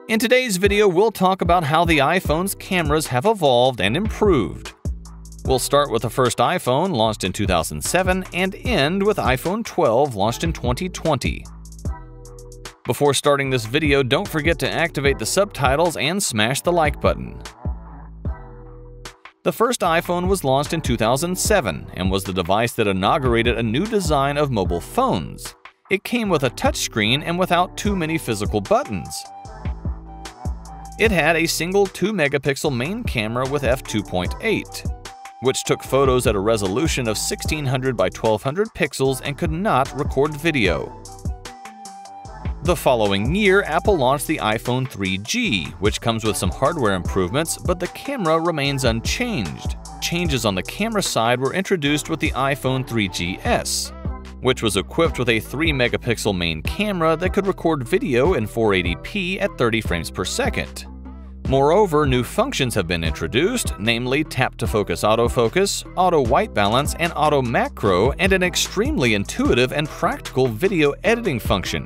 In today's video, we'll talk about how the iPhone's cameras have evolved and improved. We'll start with the first iPhone, launched in 2007, and end with iPhone 12, launched in 2020. Before starting this video, don't forget to activate the subtitles and smash the like button. The first iPhone was launched in 2007 and was the device that inaugurated a new design of mobile phones. It came with a touchscreen and without too many physical buttons. It had a single 2-megapixel main camera with f2.8, which took photos at a resolution of 1600 by 1200 pixels and could not record video. The following year, Apple launched the iPhone 3G, which comes with some hardware improvements, but the camera remains unchanged. Changes on the camera side were introduced with the iPhone 3GS, which was equipped with a 3-megapixel main camera that could record video in 480p at 30 frames per second. Moreover, new functions have been introduced, namely tap-to-focus autofocus, auto white balance, and auto macro, and an extremely intuitive and practical video editing function.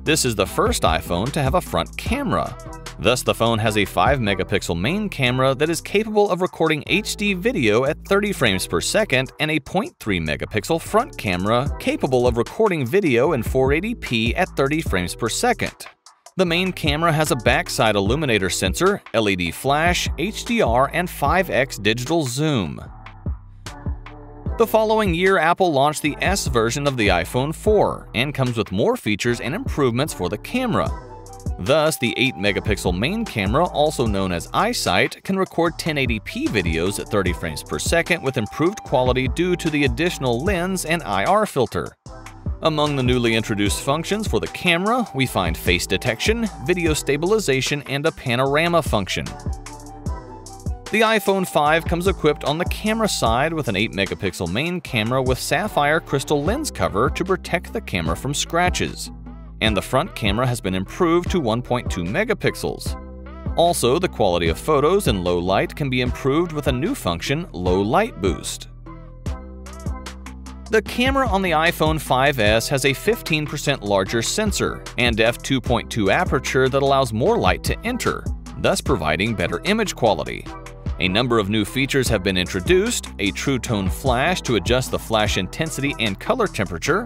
This is the first iPhone to have a front camera. Thus, the phone has a 5-megapixel main camera that is capable of recording HD video at 30 frames per second and a 0.3-megapixel front camera capable of recording video in 480p at 30 frames per second. The main camera has a backside illuminator sensor, LED flash, HDR, and 5x digital zoom. The following year, Apple launched the S version of the iPhone 4 and comes with more features and improvements for the camera. Thus, the 8-megapixel main camera, also known as iSight, can record 1080p videos at 30 frames per second with improved quality due to the additional lens and IR filter. Among the newly introduced functions for the camera, we find face detection, video stabilization, and a panorama function. The iPhone 5 comes equipped on the camera side with an 8-megapixel main camera with sapphire crystal lens cover to protect the camera from scratches. And the front camera has been improved to 1.2 megapixels. Also, the quality of photos in low light can be improved with a new function, Low Light Boost. The camera on the iPhone 5S has a 15% larger sensor and f2.2 aperture that allows more light to enter, thus providing better image quality. A number of new features have been introduced: a True Tone flash to adjust the flash intensity and color temperature,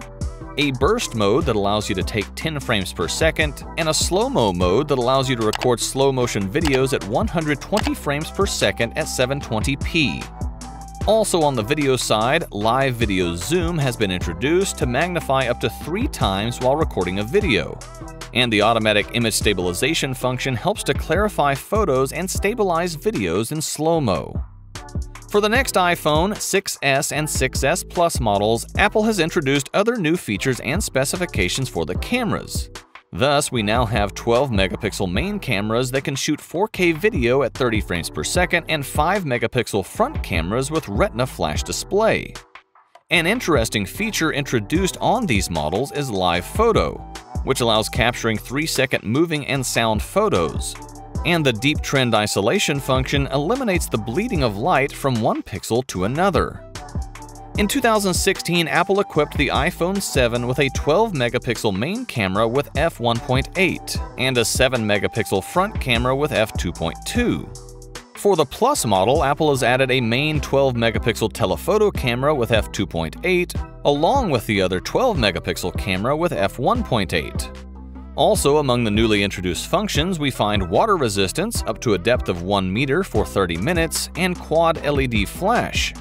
a burst mode that allows you to take 10 frames per second, and a slow-mo mode that allows you to record slow-motion videos at 120 frames per second at 720p. Also on the video side, live video zoom has been introduced to magnify up to 3 times while recording a video. And the automatic image stabilization function helps to clarify photos and stabilize videos in slow-mo. For the next iPhone, 6S and 6S Plus models, Apple has introduced other new features and specifications for the cameras. Thus, we now have 12-megapixel main cameras that can shoot 4K video at 30 frames per second and 5-megapixel front cameras with Retina flash display. An interesting feature introduced on these models is Live Photo, which allows capturing 3-second moving and sound photos. And the Deep Trend Isolation function eliminates the bleeding of light from one pixel to another. In 2016, Apple equipped the iPhone 7 with a 12-megapixel main camera with f1.8 and a 7-megapixel front camera with f2.2. For the Plus model, Apple has added a main 12-megapixel telephoto camera with f2.8, along with the other 12-megapixel camera with f1.8. Also, among the newly introduced functions, we find water resistance up to a depth of 1 meter for 30 minutes and quad LED flash.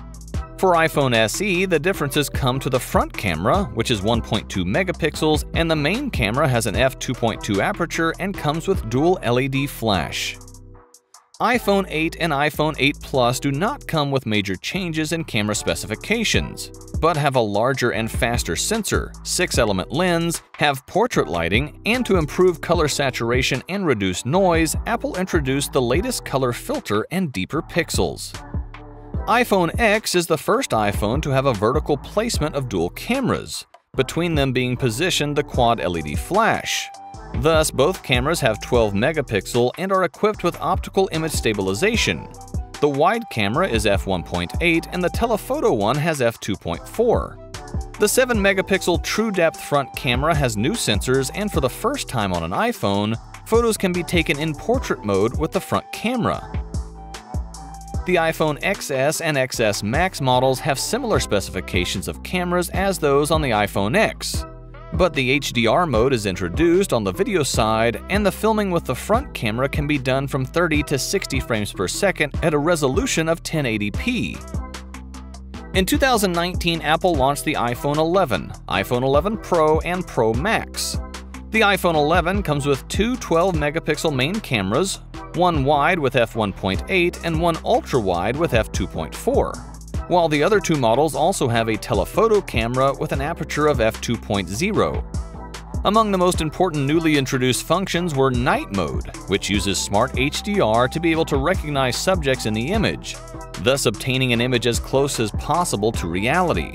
For iPhone SE, the differences come to the front camera, which is 1.2 megapixels, and the main camera has an f2.2 aperture and comes with dual LED flash. iPhone 8 and iPhone 8 Plus do not come with major changes in camera specifications, but have a larger and faster sensor, 6-element lens, have portrait lighting, and to improve color saturation and reduce noise, Apple introduced the latest color filter and deeper pixels. iPhone X is the first iPhone to have a vertical placement of dual cameras, between them being positioned the quad LED flash. Thus, both cameras have 12 megapixel and are equipped with optical image stabilization. The wide camera is f1.8 and the telephoto one has f2.4. The 7-megapixel true-depth front camera has new sensors, and for the first time on an iPhone, photos can be taken in portrait mode with the front camera. The iPhone XS and XS Max models have similar specifications of cameras as those on the iPhone X, but the HDR mode is introduced on the video side, and the filming with the front camera can be done from 30 to 60 frames per second at a resolution of 1080p. In 2019, Apple launched the iPhone 11, iPhone 11 Pro, and Pro Max. The iPhone 11 comes with two 12-megapixel main cameras, one wide with f1.8 and one ultra-wide with f2.4, while the other two models also have a telephoto camera with an aperture of f2.0. Among the most important newly introduced functions were Night Mode, which uses smart HDR to be able to recognize subjects in the image, thus obtaining an image as close as possible to reality.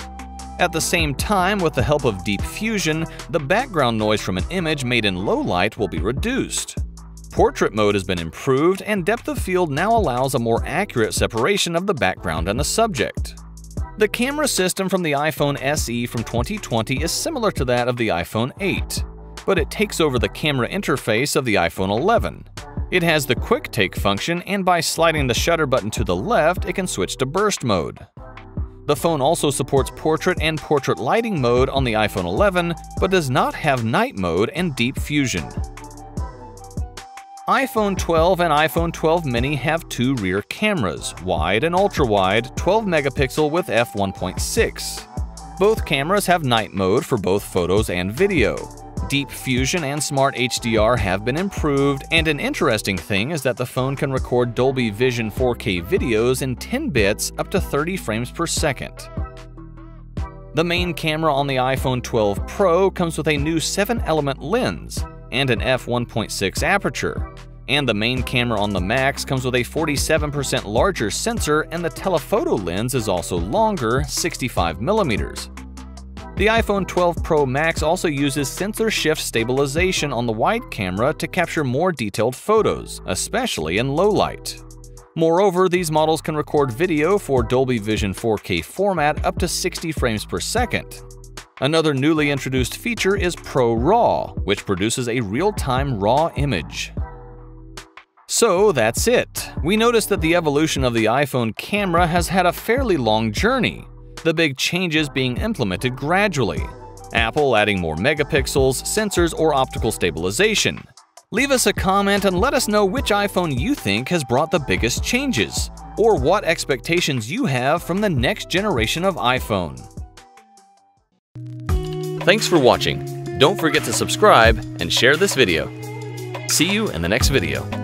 At the same time, with the help of Deep Fusion, the background noise from an image made in low light will be reduced. Portrait mode has been improved, and depth of field now allows a more accurate separation of the background and the subject. The camera system from the iPhone SE from 2020 is similar to that of the iPhone 8, but it takes over the camera interface of the iPhone 11. It has the quick take function, and by sliding the shutter button to the left, it can switch to burst mode. The phone also supports portrait and portrait lighting mode on the iPhone 11, but does not have night mode and Deep Fusion. iPhone 12 and iPhone 12 mini have two rear cameras, wide and ultra-wide, 12-megapixel with f1.6. Both cameras have night mode for both photos and video. Deep Fusion and Smart HDR have been improved, and an interesting thing is that the phone can record Dolby Vision 4K videos in 10 bits up to 30 frames per second. The main camera on the iPhone 12 Pro comes with a new 7-element lens and an f1.6 aperture, and the main camera on the Max comes with a 47% larger sensor, and the telephoto lens is also longer, 65mm. The iPhone 12 Pro Max also uses sensor shift stabilization on the wide camera to capture more detailed photos, especially in low light. Moreover, these models can record video for Dolby Vision 4K format up to 60 frames per second. Another newly introduced feature is Pro RAW, which produces a real-time RAW image. So that's it. We noticed that the evolution of the iPhone camera has had a fairly long journey, the big changes being implemented gradually. Apple adding more megapixels, sensors, or optical stabilization. Leave us a comment and let us know which iPhone you think has brought the biggest changes, or what expectations you have from the next generation of iPhone. Thanks for watching. Don't forget to subscribe and share this video. See you in the next video.